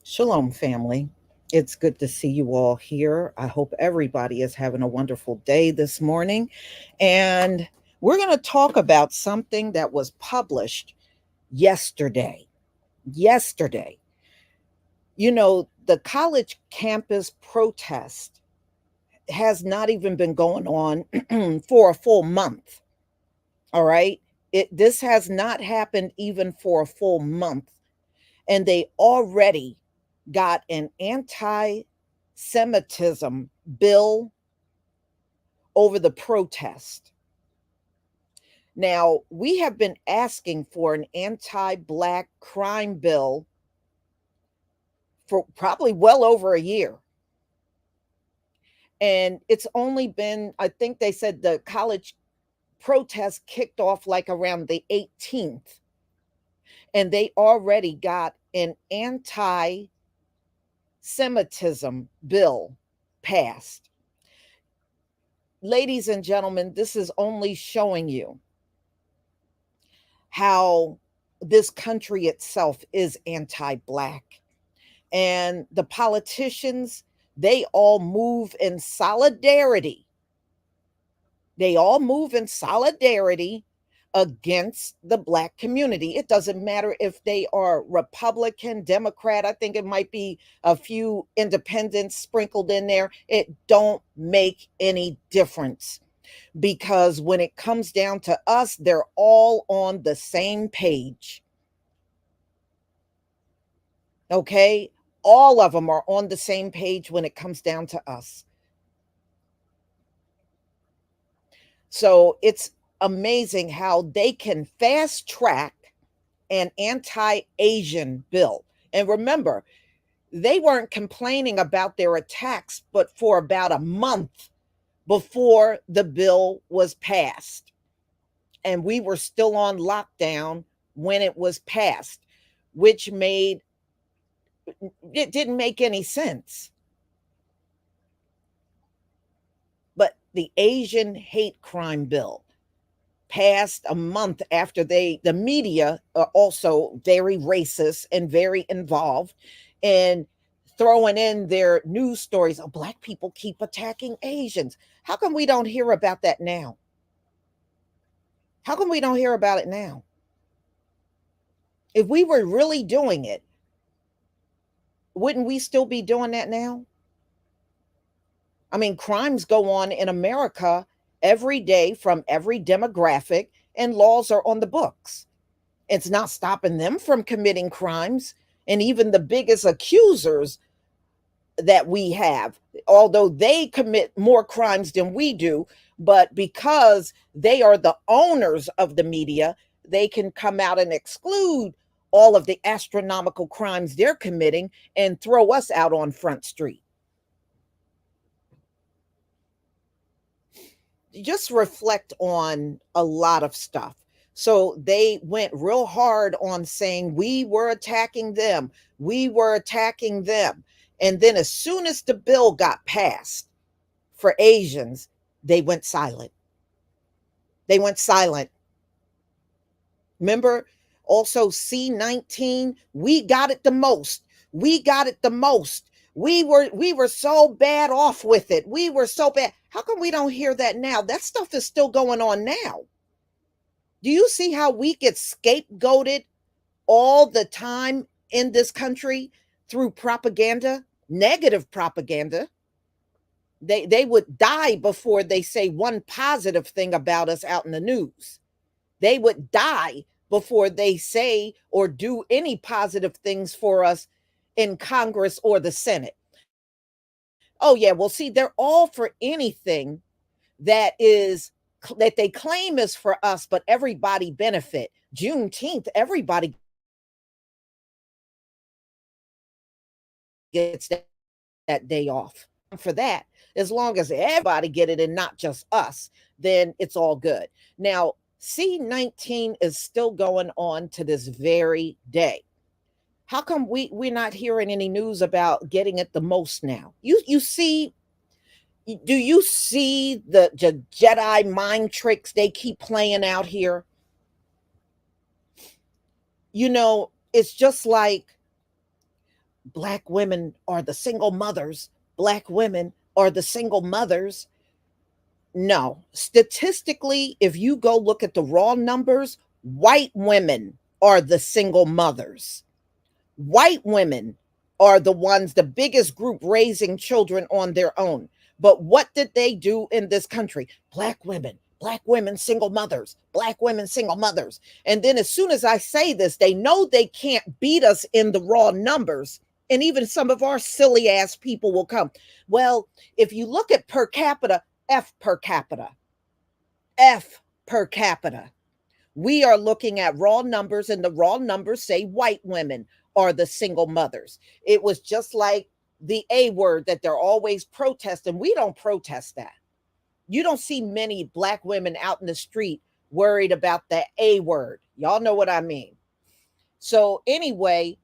Shalom, family. It's good to see you all here. I hope everybody is having a wonderful day this morning. And we're going to talk about something that was published yesterday. Yesterday. You know, the college campus protest has not even been going on for a full month. All right. This has not happened even for a full month. And they already got an anti-Semitism bill over the protest. Now, we have been asking for an anti-Black crime bill for probably well over a year. And it's only been, I think they said the college protest kicked off like around the 18th. And they already got an anti-Semitism bill passed. Ladies and gentlemen, this is only showing you how this country itself is anti-Black. And the politicians, they all move in solidarity. They all move in solidarity against the Black community. It doesn't matter if they are Republican, Democrat. I think it might be a few independents sprinkled in there. It don't make any difference, because when it comes down to us, they're all on the same page. Okay? All of them are on the same page when it comes down to us. So it's amazing how they can fast track an anti-Asian bill. And remember, they weren't complaining about their attacks, but for about a month before the bill was passed. And we were still on lockdown when it was passed, which made it didn't make any sense. But the Asian hate crime bill passed a month after the media are also very racist and very involved in throwing in their news stories. Oh, Black people keep attacking Asians. How come we don't hear about that now? How come we don't hear about it now? If we were really doing it, wouldn't we still be doing that now? I mean, crimes go on in America every day from every demographic, and laws are on the books. It's not stopping them from committing crimes. And even the biggest accusers that we have, although they commit more crimes than we do, but because they are the owners of the media, they can come out and exclude all of the astronomical crimes they're committing and throw us out on Front Street. Just reflect on a lot of stuff. So they went real hard on saying we were attacking them. We were attacking them. And then as soon as the bill got passed for Asians, they went silent. They went silent. Remember also C-19, we got it the most. We got it the most. We were so bad off with it. We were so bad. How come we don't hear that now? That stuff is still going on now. Do you see how we get scapegoated all the time in this country through propaganda, negative propaganda? They would die before they say one positive thing about us out in the news. They would die before they say or do any positive things for us in Congress or the Senate. Oh yeah, well see, they're all for anything that is that they claim is for us, but everybody benefit. Juneteenth, everybody gets that day off for that. As long as everybody get it and not just us, then it's all good. Now, C-19 is still going on to this very day. How come we're not hearing any news about getting it the most now? You see, do you see the Jedi mind tricks they keep playing out here? You know, it's just like Black women are the single mothers. Black women are the single mothers. No, statistically, if you go look at the raw numbers, white women are the single mothers. White women are the ones, the biggest group raising children on their own. But what did they do in this country? Black women, single mothers, Black women, single mothers. And then as soon as I say this, they know they can't beat us in the raw numbers. And even some of our silly ass people will come. Well, if you look at per capita, F per capita, F per capita. We are looking at raw numbers, and the raw numbers say white women are the single mothers. It was just like the A word that they're always protesting. We don't protest that. You don't see many Black women out in the street worried about the A word. Y'all know what I mean. So, anyway,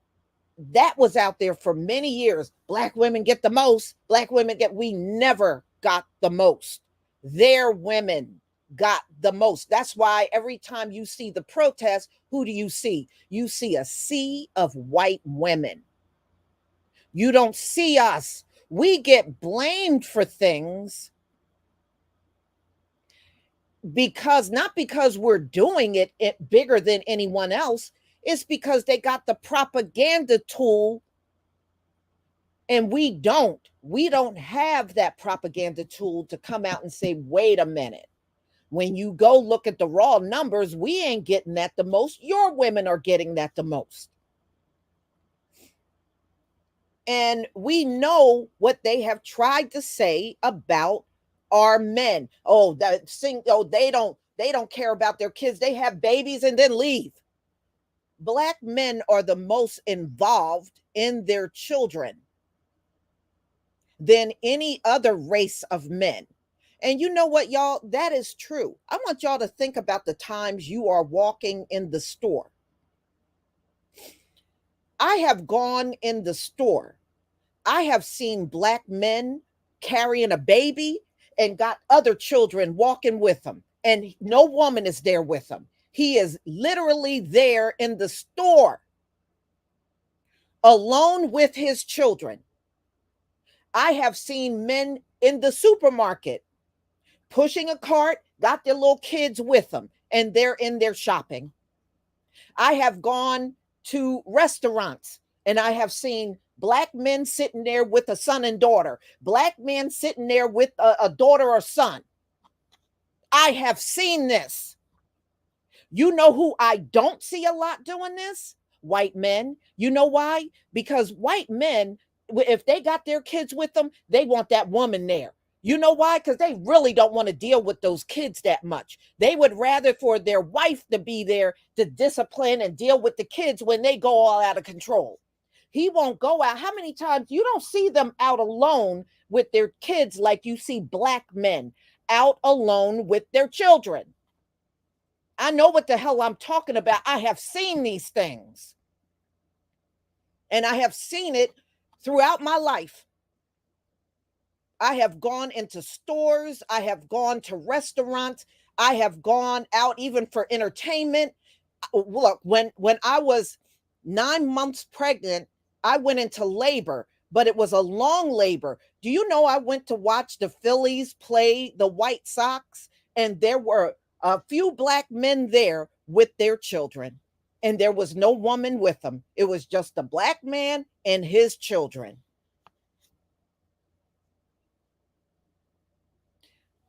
that was out there for many years. Black women get the most. Black women get, we never got the most. Their women got the most. That's why every time you see the protest, who do you see? You see a sea of white women. You don't see us. We get blamed for things because not because we're doing it bigger than anyone else, it's because they got the propaganda tool and we don't have that propaganda tool to come out and say, wait a minute, when you go look at the raw numbers, we ain't getting that the most, your women are getting that the most. And we know what they have tried to say about our men. Oh, they don't care about their kids, they have babies and then leave. Black men are the most involved in their children than any other race of men. And you know what, y'all? That is true. I want y'all to think about the times you are walking in the store. I have gone in the store. I have seen Black men carrying a baby and got other children walking with them, and no woman is there with them. He is literally there in the store alone with his children. I have seen men in the supermarket pushing a cart, got their little kids with them, and they're in there shopping. I have gone to restaurants and I have seen Black men sitting there with a son and daughter, Black men sitting there with a daughter or son. I have seen this. You know who I don't see a lot doing this? White men. You know why? Because white men, if they got their kids with them, they want that woman there. You know why? Because they really don't want to deal with those kids that much. They would rather for their wife to be there to discipline and deal with the kids when they go all out of control. He won't go out. How many times you don't see them out alone with their kids like you see Black men out alone with their children? I know what the hell I'm talking about. I have seen these things. And I have seen it throughout my life. I have gone into stores. I have gone to restaurants. I have gone out even for entertainment. Look, when I was 9 months pregnant, I went into labor, but it was a long labor. Do you know I went to watch the Phillies play the White Sox, and there were a few Black men there with their children, and there was no woman with them. It was just the Black man and his children.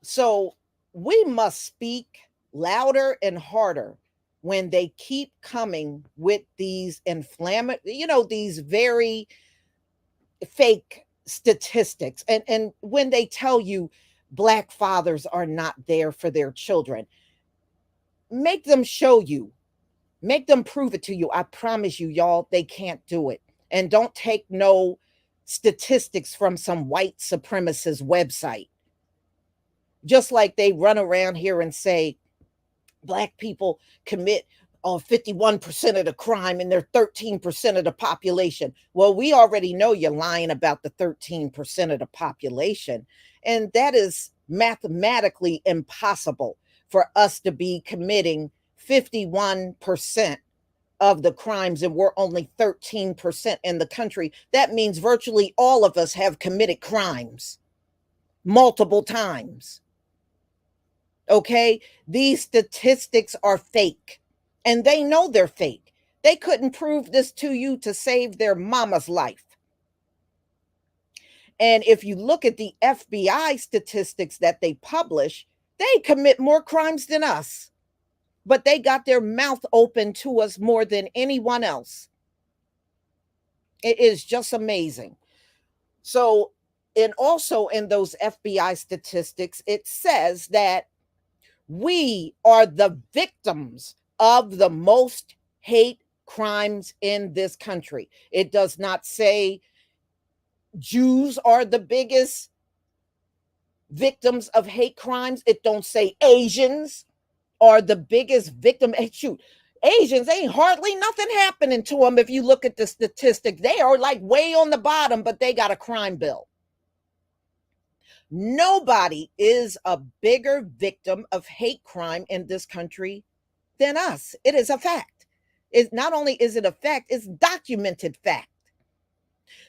So we must speak louder and harder when they keep coming with these inflammatory, these very fake statistics. And when they tell you Black fathers are not there for their children, make them show you, make them prove it to you. I promise you, y'all, they can't do it. And don't take no statistics from some white supremacist website. Just like they run around here and say Black people commit 51% of the crime and they're 13% of the population. Well, we already know you're lying about the 13% of the population. And that is mathematically impossible for us to be committing 51% of the crimes and we're only 13% in the country. That means virtually all of us have committed crimes multiple times. Okay, these statistics are fake and they know they're fake. They couldn't prove this to you to save their mama's life. And if you look at the FBI statistics that they publish, they commit more crimes than us, but they got their mouth open to us more than anyone else. It is just amazing. So, and also in those FBI statistics, it says that we are the victims of the most hate crimes in this country. It does not say Jews are the biggest victims of hate crimes. It don't say Asians are the biggest victim. Hey, shoot, Asians ain't hardly nothing happening to them. If you look at the statistics, they are like way on the bottom, but they got a crime bill. Nobody is a bigger victim of hate crime in this country than us. It is a fact. It's not only is it a fact, it's documented fact.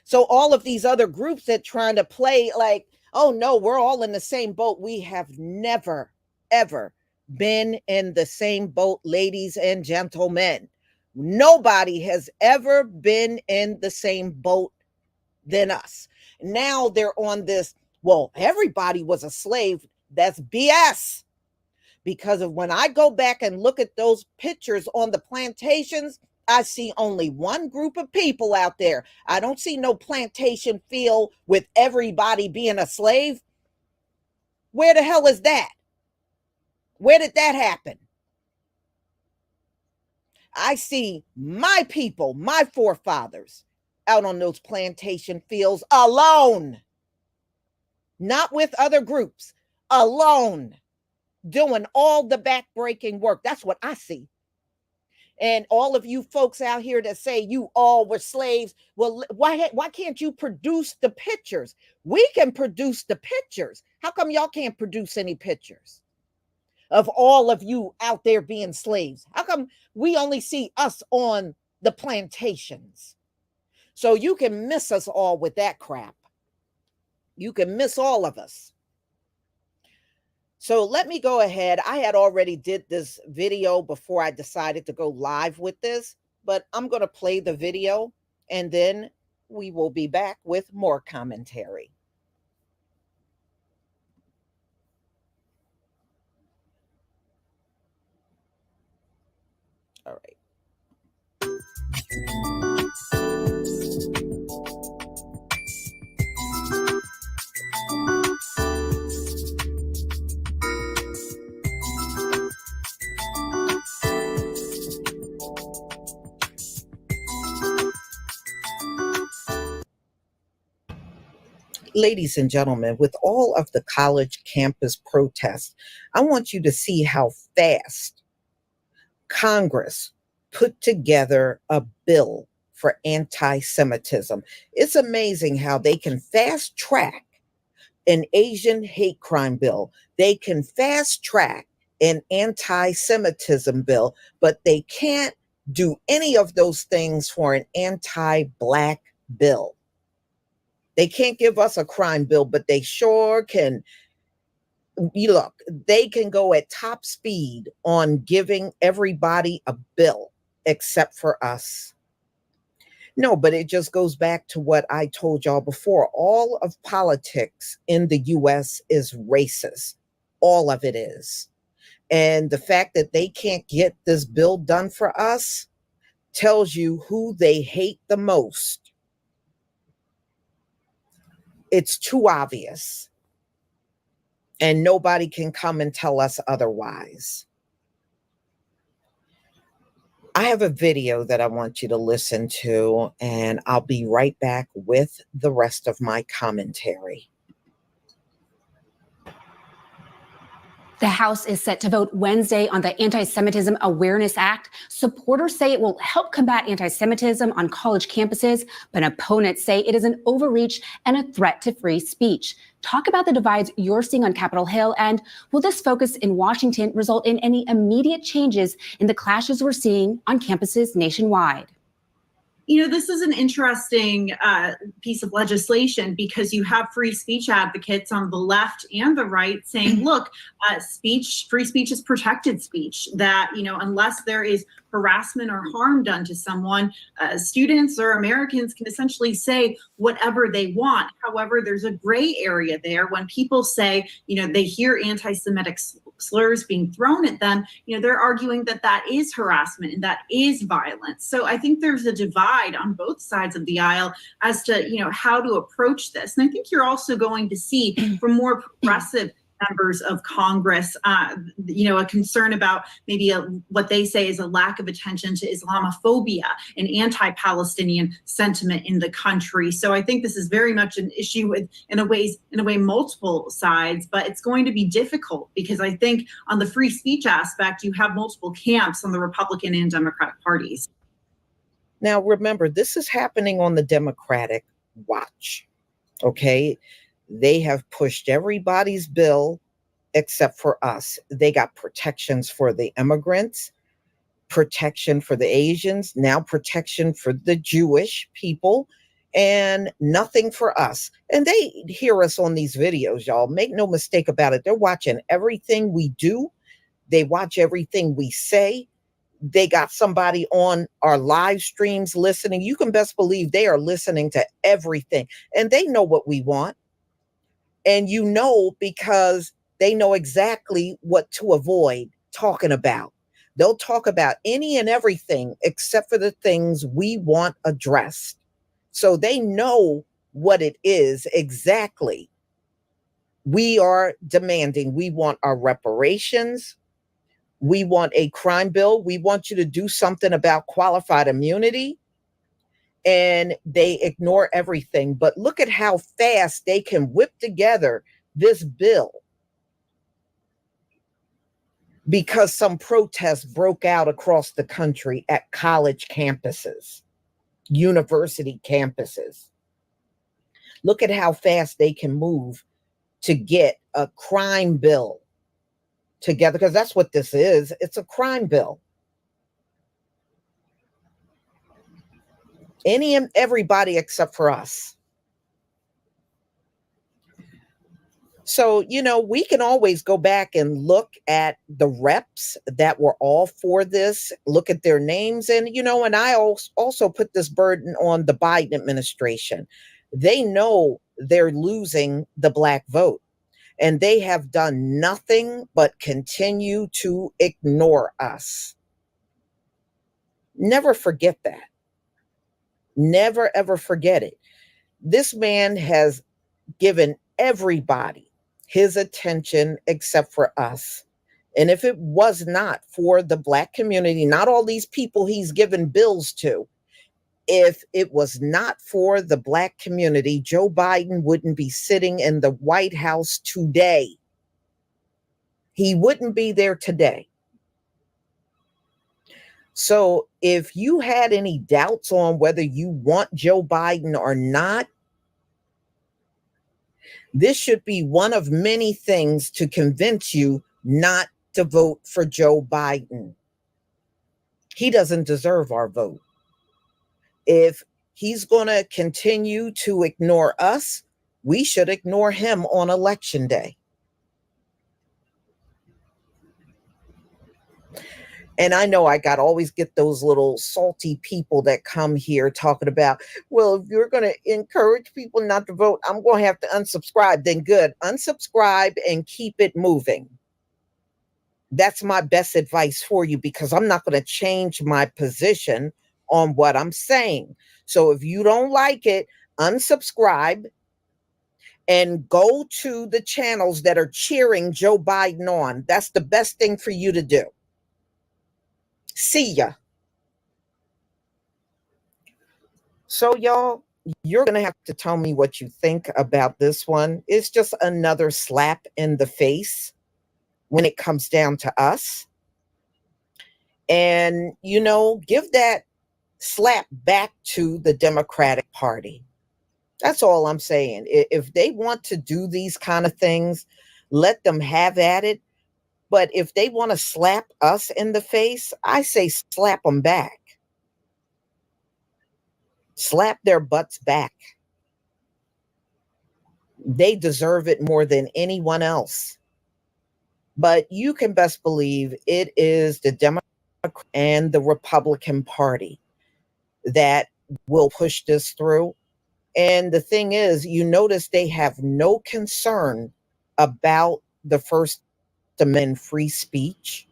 So all of these other groups that trying to play like, oh no, we're all in the same boat. We have never, ever been in the same boat, ladies and gentlemen. Nobody has ever been in the same boat than us. Now they're on this, well, everybody was a slave. That's BS. Because of when I go back and look at those pictures on the plantations, I see only one group of people out there. I don't see no plantation field with everybody being a slave. Where the hell is that? Where did that happen? I see my people, my forefathers, out on those plantation fields alone, not with other groups, alone, doing all the backbreaking work. That's what I see. And all of you folks out here that say you all were slaves, well, why can't you produce the pictures? We can produce the pictures. How come y'all can't produce any pictures of all of you out there being slaves? How come we only see us on the plantations? So you can miss us all with that crap. You can miss all of us. So let me go ahead. I had already did this video before I decided to go live with this, but I'm going to play the video and then we will be back with more commentary. All right. Ladies and gentlemen, with all of the college campus protests, I want you to see how fast Congress put together a bill for anti-Semitism. It's amazing how they can fast track an Asian hate crime bill. They can fast track an anti-Semitism bill, but they can't do any of those things for an anti-Black bill. They can't give us a crime bill, but they sure can. You look, they can go at top speed on giving everybody a bill except for us. No, but it just goes back to what I told y'all before. All of politics in the US is racist. All of it is. And the fact that they can't get this bill done for us tells you who they hate the most. It's too obvious. And nobody can come and tell us otherwise. I have a video that I want you to listen to, and I'll be right back with the rest of my commentary. The House is set to vote Wednesday on the Anti-Semitism Awareness Act. Supporters say it will help combat anti-Semitism on college campuses, but opponents say it is an overreach and a threat to free speech. Talk about the divides you're seeing on Capitol Hill, and will this focus in Washington result in any immediate changes in the clashes we're seeing on campuses nationwide? You know, this is an interesting piece of legislation because you have free speech advocates on the left and the right saying, look, free speech is protected speech, that, you know, unless there is harassment or harm done to someone, students or Americans can essentially say whatever they want. However, there's a gray area there when people say, you know, they hear anti-Semitic slurs being thrown at them, you know, they're arguing that that is harassment and that is violence. So I think there's a divide on both sides of the aisle as to, you know, how to approach this. And I think you're also going to see from more progressive members of Congress, you know, a concern about maybe what they say is a lack of attention to Islamophobia and anti-Palestinian sentiment in the country. So I think this is very much an issue with, in a way, multiple sides, but it's going to be difficult because I think on the free speech aspect, you have multiple camps on the Republican and Democratic parties. Now, remember, this is happening on the Democratic watch, okay? They have pushed everybody's bill except for us. They got protections for the immigrants, protection for the Asians, now protection for the Jewish people, and nothing for us. And they hear us on these videos, y'all. Make no mistake about it. They're watching everything we do. They watch everything we say. They got somebody on our live streams listening. You can best believe they are listening to everything, and they know what we want. And because they know exactly what to avoid talking about. They'll talk about any and everything except for the things we want addressed. So they know what it is exactly we are demanding. We want our reparations. We want a crime bill. We want you to do something about qualified immunity. And they ignore everything. But look at how fast they can whip together this bill because some protests broke out across the country at college campuses, university campuses. Look at how fast they can move to get a crime bill together, because that's what this is. It's a crime bill. Any and everybody except for us. So, we can always go back and look at the reps that were all for this, look at their names. And, and I also put this burden on the Biden administration. They know they're losing the Black vote, and they have done nothing but continue to ignore us. Never forget that. Never, ever forget it. This man has given everybody his attention except for us. And if it was not for the Black community, not all these people he's given bills to, if it was not for the Black community, Joe Biden wouldn't be sitting in the White House today. He wouldn't be there today. So if you had any doubts on whether you want Joe Biden or not, this should be one of many things to convince you not to vote for Joe Biden. He doesn't deserve our vote. If he's going to continue to ignore us, we should ignore him on election day. And I know I always get those little salty people that come here talking about, well, if you're going to encourage people not to vote, I'm going to have to unsubscribe. Then good, unsubscribe and keep it moving. That's my best advice for you, because I'm not going to change my position on what I'm saying. So if you don't like it, unsubscribe and go to the channels that are cheering Joe Biden on. That's the best thing for you to do. See ya. So y'all, you're going to have to tell me what you think about this one. It's just another slap in the face when it comes down to us. And, give that slap back to the Democratic Party. That's all I'm saying. If they want to do these kind of things, let them have at it. But if they want to slap us in the face, I say slap them back. Slap their butts back. They deserve it more than anyone else. But you can best believe it is the Democrat and the Republican Party that will push this through. And the thing is, you notice they have no concern about the First Amendment, free speech.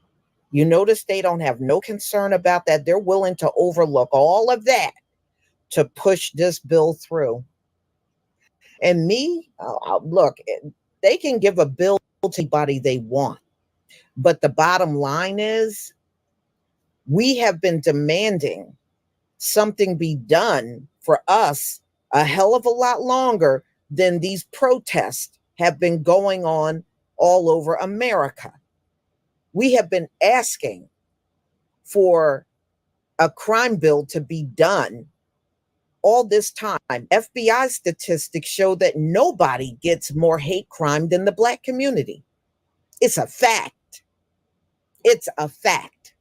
You notice they don't have no concern about that. They're willing to overlook all of that to push this bill through. And look, they can give a bill to anybody they want. But the bottom line is, we have been demanding something be done for us a hell of a lot longer than these protests have been going on all over America. We have been asking for a crime bill to be done all this time. FBI statistics show that nobody gets more hate crime than the Black community. It's a fact. It's a fact.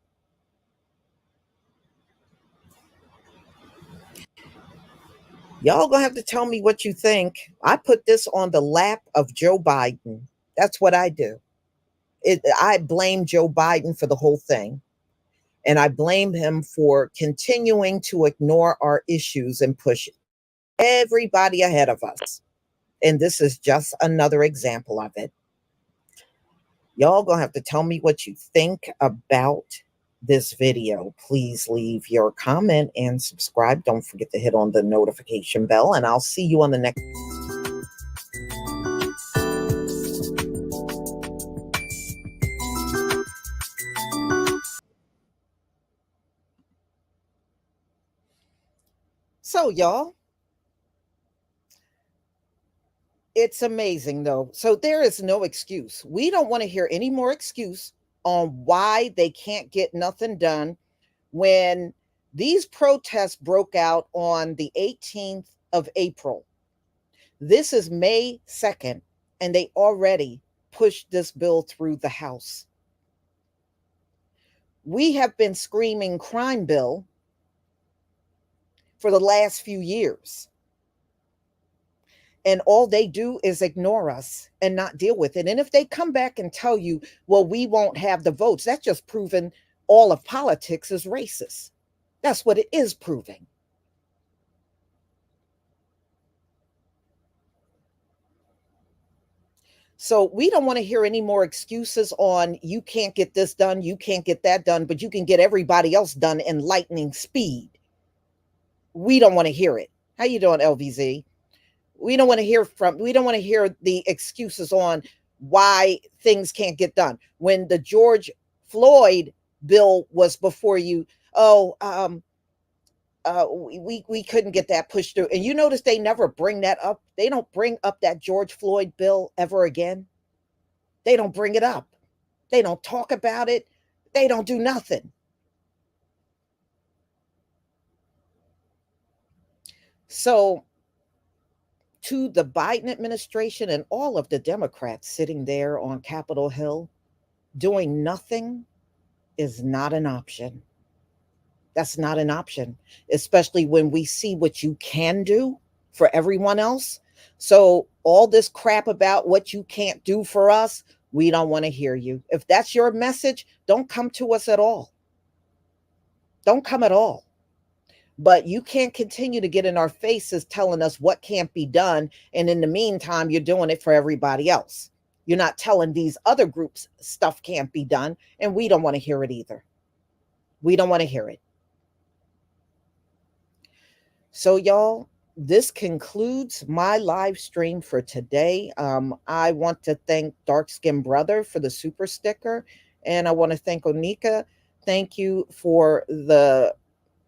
Y'all gonna have to tell me what you think. I put this on the lap of Joe Biden. That's what I do. I blame Joe Biden for the whole thing. And I blame him for continuing to ignore our issues and push everybody ahead of us. And this is just another example of it. Y'all gonna have to tell me what you think about this video. Please leave your comment and subscribe. Don't forget to hit on the notification bell, and I'll see you on the next. So, y'all, it's amazing though. So there is no excuse. We don't want to hear any more excuse on why they can't get nothing done when these protests broke out on the 18th of April. This is May 2nd, and they already pushed this bill through the House. We have been screaming crime bill for the last few years. And all they do is ignore us and not deal with it. And if they come back and tell you, well, we won't have the votes, that's just proving all of politics is racist. That's what it is proving. So we don't want to hear any more excuses on you can't get this done, you can't get that done, but you can get everybody else done in lightning speed. We don't want to hear it. How you doing, LVZ? We don't want to hear the excuses on why things can't get done. When the George Floyd bill was before you, we couldn't get that pushed through. And you notice they never bring that up. They don't bring up that George Floyd bill ever again. They don't bring it up. They don't talk about it. They don't do nothing. So to the Biden administration and all of the Democrats sitting there on Capitol Hill, doing nothing is not an option. That's not an option, especially when we see what you can do for everyone else. So all this crap about what you can't do for us, we don't want to hear you. If that's your message, don't come to us at all. Don't come at all. But you can't continue to get in our faces telling us what can't be done. And in the meantime, you're doing it for everybody else. You're not telling these other groups stuff can't be done. And we don't want to hear it either. We don't want to hear it. So, y'all, this concludes my live stream for today. I want to thank Dark Skin Brother for the super sticker. And I want to thank Onika. Thank you for the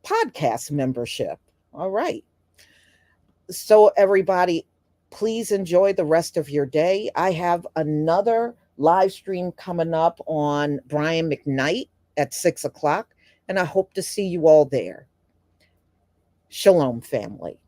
podcast membership. All right. So everybody, please enjoy the rest of your day. I have another live stream coming up on Brian McKnight at 6 o'clock, and I hope to see you all there. Shalom, family.